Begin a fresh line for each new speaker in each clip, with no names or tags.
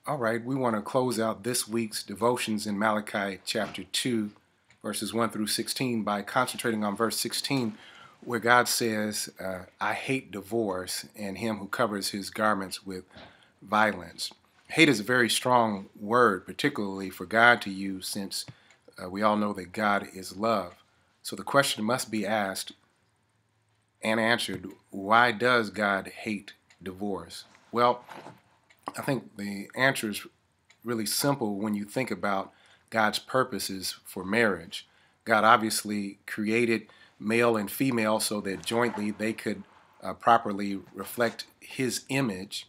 All right, we want to close out this week's devotions in Malachi chapter 2, verses 1 through 16, by concentrating on verse 16, where God says, I hate divorce and him who covers his garments with violence. Hate is a very strong word, particularly for God to use, since we all know that God is love. So the question must be asked and answered, why does God hate divorce? Well, I think the answer is really simple when you think about God's purposes for marriage. God obviously created male and female so that jointly they could properly reflect his image,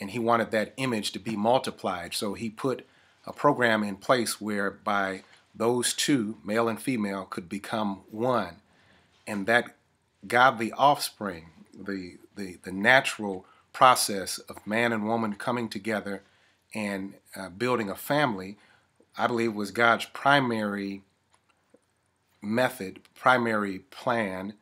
and he wanted that image to be multiplied. So he put a program in place whereby those two, male and female, could become one. And that godly offspring, the natural process of man and woman coming together and building a family, I believe was God's primary method, primary plan,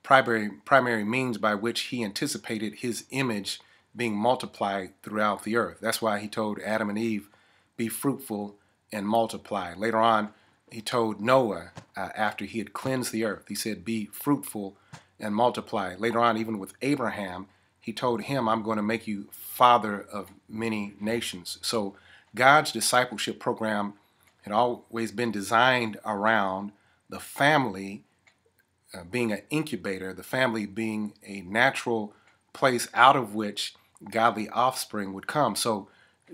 primary means by which he anticipated his image being multiplied throughout the earth. That's why he told Adam and Eve, be fruitful and multiply. Later on, he told Noah, after he had cleansed the earth, he said, be fruitful and multiply. Later on, even with Abraham, he told him, I'm going to make you father of many nations. So God's discipleship program had always been designed around the family being an incubator, the family being a natural place out of which godly offspring would come. So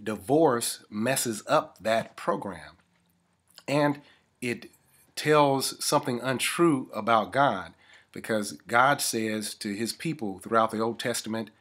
divorce messes up that program, and it tells something untrue about God, because God says to his people throughout the Old Testament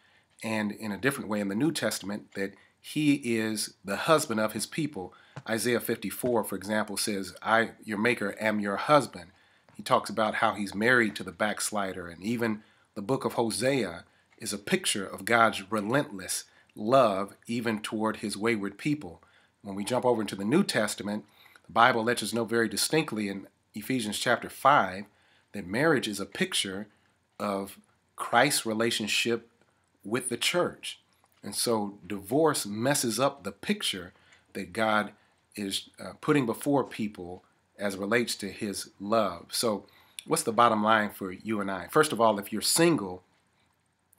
and in a different way in the New Testament that he is the husband of his people. Isaiah 54, for example, says, I, your maker, am your husband. He talks about how he's married to the backslider, and even the book of Hosea is a picture of God's relentless love even toward his wayward people. When we jump over into the New Testament, the Bible lets us know very distinctly in Ephesians chapter 5 that marriage is a picture of Christ's relationship with the church. And so divorce messes up the picture that God is putting before people as it relates to his love. So what's the bottom line for you and I? First of all, if you're single,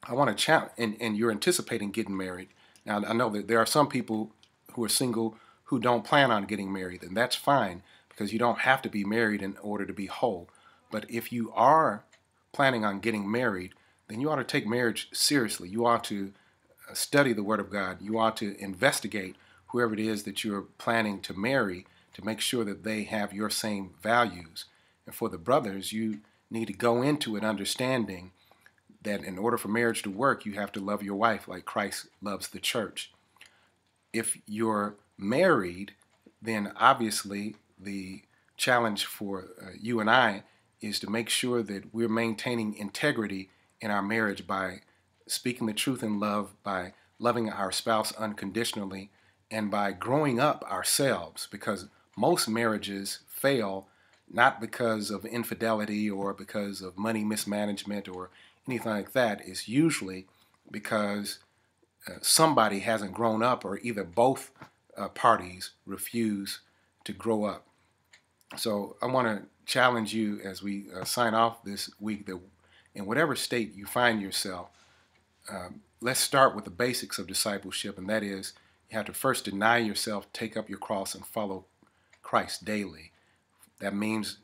I want to challenge, and you're anticipating getting married. Now, I know that there are some people who are single who don't plan on getting married, and that's fine, because you don't have to be married in order to be whole. But if you are planning on getting married, then you ought to take marriage seriously. You ought to study the Word of God. You ought to investigate whoever it is that you're planning to marry to make sure that they have your same values. And for the brothers, you need to go into it understanding that in order for marriage to work, you have to love your wife like Christ loves the church. If you're married, then obviously the challenge for you and I is to make sure that we're maintaining integrity in our marriage by speaking the truth in love, by loving our spouse unconditionally, and by growing up ourselves, because most marriages fail not because of infidelity or because of money mismanagement or anything like that. It's usually because somebody hasn't grown up, or either both parties refuse to grow up. So I want to challenge you as we sign off this week that in whatever state you find yourself, let's start with the basics of discipleship, and that is you have to first deny yourself, take up your cross, and follow Christ daily. That means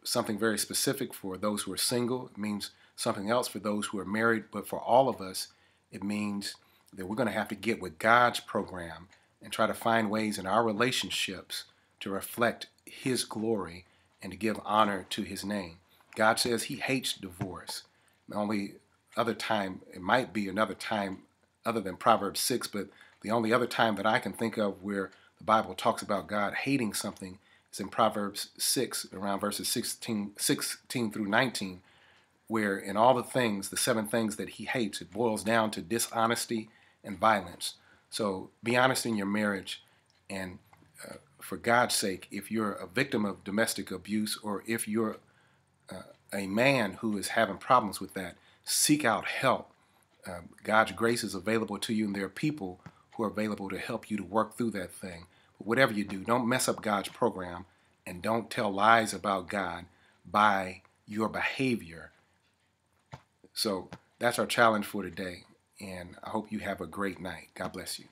something very specific for those who are single. It means something else for those who are married. But for all of us, it means that we're going to have to get with God's program and try to find ways in our relationships to reflect his glory and to give honor to his name. God says he hates divorce. The only other time, it might be another time other than Proverbs 6, but the only other time that I can think of where the Bible talks about God hating something is in Proverbs 6, around verses 16 through 19, where in all the things, the 7 things that he hates, it boils down to dishonesty and violence. So be honest in your marriage, and for God's sake, if you're a victim of domestic abuse, or if you're a man who is having problems with that, seek out help. God's grace is available to you, and there are people who are available to help you to work through that thing. But whatever you do, don't mess up God's program and don't tell lies about God by your behavior. So that's our challenge for today, and I hope you have a great night. God bless you.